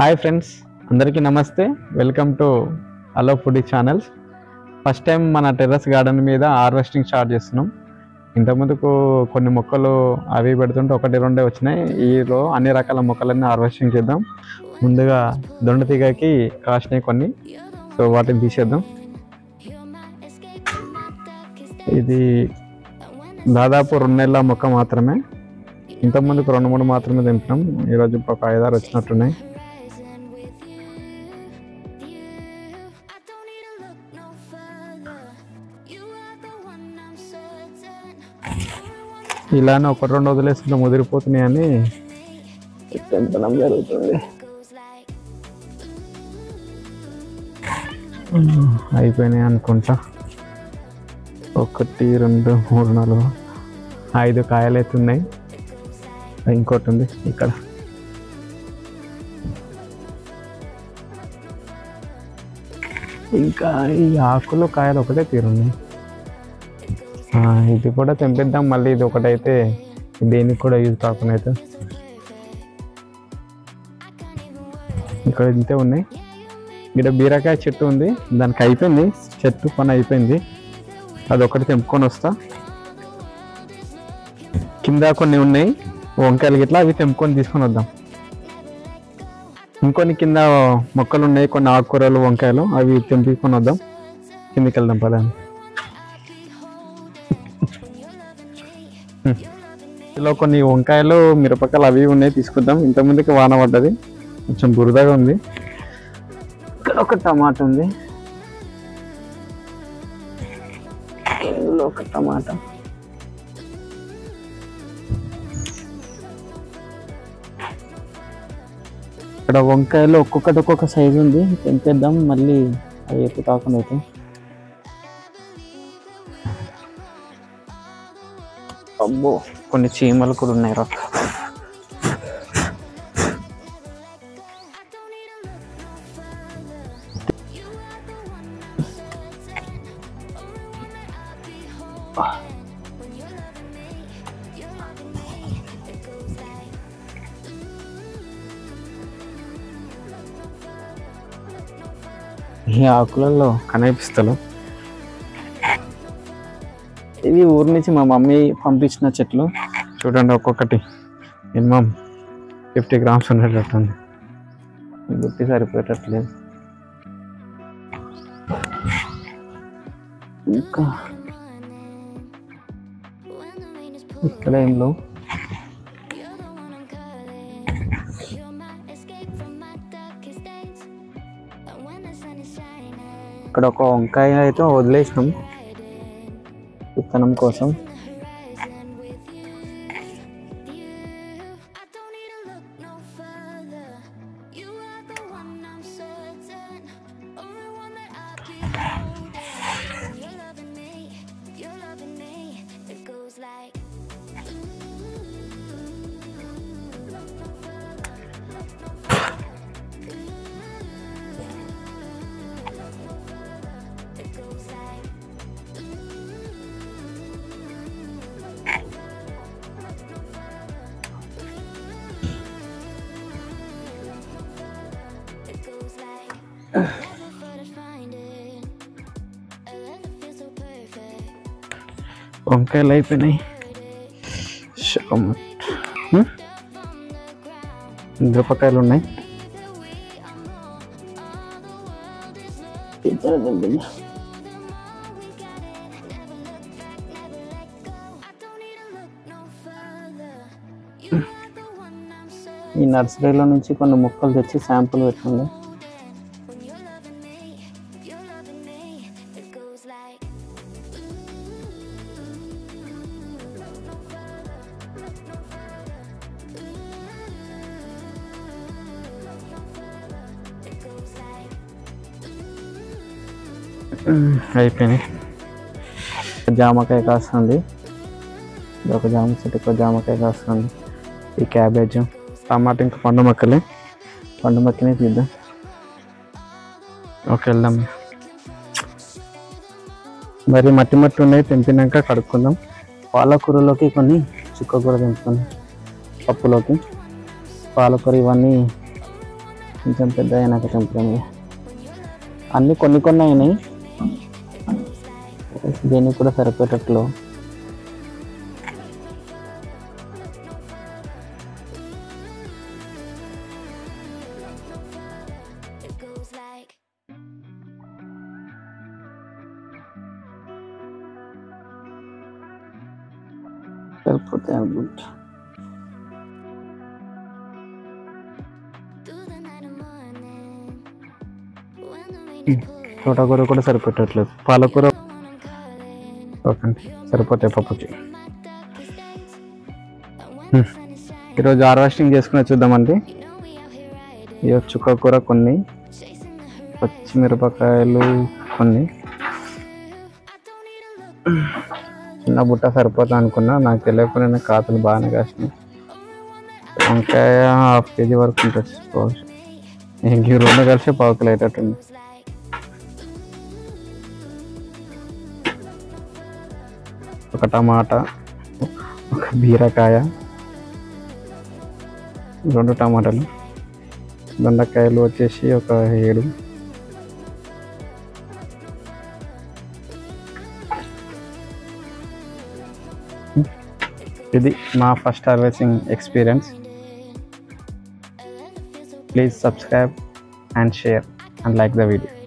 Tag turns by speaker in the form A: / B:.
A: Hi friends, అందరికీ నమస్తే. Welcome to అలో ఫుడీ ఛానల్స్. ఫస్ట్ టైం మన టెర్రస్ గార్డెన్ మీద హార్వెస్టింగ్ స్టార్ట్ చేస్తున్నాం. ఇంతకుముందుకు కొన్ని మొక్కలు అవి పెడుతుంటే ఒకటి రెండే వచ్చినాయి. ఈలో అన్ని రకాల మొక్కలన్నీ హార్వెస్టింగ్ చేద్దాం. ముందుగా దొండతీగకి కాసినాయి కొన్ని, సో వాటిని తీసేద్దాం. ఇది దాదాపు 2 నెలల మొక్క మాత్రమే. ఇంతకుముందుకు 2-3 మాత్రమే తెంపినాం. ఈరోజు ఒక 5-6 వచ్చినట్టున్నాయి. ఇలానే 1-2 వదిలేస్తుంటే ముదిరిపోతున్నాయని తెంపడం జరుగుతుంది. అయిపోయినాయి అనుకుంటా. 1, 2, 3, 4, 5 కాయలు అయితే ఉన్నాయి. ఇంకోటి ఉంది ఇక్కడ. ఇంకా ఈ ఆకులు కాయలు ఒకటే తీరున్నాయి. ఇది కూడా తెంపిద్దాం. మళ్ళీ ఇది ఒకటైతే దేనికి కూడా యూజ్ కాకుండా అయితే. ఇక్కడ ఇంతే ఉన్నాయి. ఇక్కడ బీరకాయ చెట్టు ఉంది, దానికి అయిపోయింది, చెట్టు పని అయిపోయింది. అదొకటి తెంపుకొని వస్తా. కింద కొన్ని ఉన్నాయి వంకాయలు గిట్లా, అవి తెంపుకొని తీసుకొని వద్దాం. ఇంకొన్ని కింద మొక్కలు ఉన్నాయి, కొన్ని ఆకుకూరలు వంకాయలు, అవి తెంపుకొని వద్దాం. కిందికి వెళ్దాం పదాన్ని. ఇందులో కొన్ని వంకాయలు మిరపకాయలు అవి ఉన్నాయి, తీసుకుందాం. ఇంతకుముందుకి వాన పడ్డది, కొంచెం బురదగా ఉంది. ఇక్కడ ఒక టమాటా ఉంది, ఇందులో ఒక టమాటా. ఇక్కడ వంకాయలు ఒక్కొక్కటి ఒక్కొక్క సైజు ఉంది, తెంపేద్దాం. మళ్ళీ అవి ఎక్కువ కాకుండా అయితే. అబ్బో, కొన్ని చీమలు కూడా ఉన్నాయి రా. ఈ ఆకులలో కనిపిస్తలు. ఇవి ఊరి నుంచి మా మమ్మీ పంపించిన చెట్లు. చూడండి, ఒక్కొక్కటి మినిమం 50 గ్రామ్స్ ఉండేటట్టుంది. గుర్తి సరిపోయేటట్లేదు. ఇంకా ఇక్కడ ఏం లేవు. ఇక్కడ ఒక వంకాయ అయితే వదిలేసినాం విత్తనం కోసం. వంకాయలు అయిపోయినాయి. మిరపకాయలు ఉన్నాయి. ఈ నర్సరీలో నుంచి కొన్ని మొక్కలు తెచ్చి శాంపుల్ పెట్టండి. అయిపోయినాయి. జామకాయ కాస్తుంది. ఇది ఒక జామ చెట్టు, ఒక జామకాయ కాస్తుంది. ఈ క్యాబేజ్, టమాటా, ఇంకా పండు మొక్కలే. పండు మొక్కనే తీద్దాం. ఓకే, వెళ్దాం. మరి మట్టి ఉన్నాయి, తెంపినాక కడుక్కుందాం. పాలకూరలోకి కొన్ని చుక్కకూర తెంపుకుందాం. పప్పులోకి పాలకూర ఇవన్నీ కొంచెం పెద్ద అయినాక తెంపుతాం. అన్నీ కొన్ని అయినాయి, దీనికి కూడా సరిపోయేటట్లు. సరిపోతాయి అనుకుంటా. తోటకూర కూడా సరిపెట్టట్లేదు, పాలకూర ఓకే అండి, సరిపోతాయి పప్పుకి. ఈరోజు హార్వెస్టింగ్ చేసుకుని చూద్దామండి. ఇక చుక్కకూర కొన్ని, పచ్చిమిరపకాయలు కొన్ని, చిన్న బుట్ట సరిపోతా అనుకున్నా, నాకు తెలియకుండా కాతలు బాగానే కాసినాయి. వంకాయ 1/2 kg వరకు ఉంటుంది కావచ్చు, ఇంక ఈ రెండు కలిసి 1/2 kg అయ్యేటట్టుంది. ఒక టమాటా, ఒక బీరకాయ, 2 టమాటాలు, దొండకాయలు వచ్చేసి ఒక 7. ఇది మా first harvesting experience. Please subscribe and share and like the video.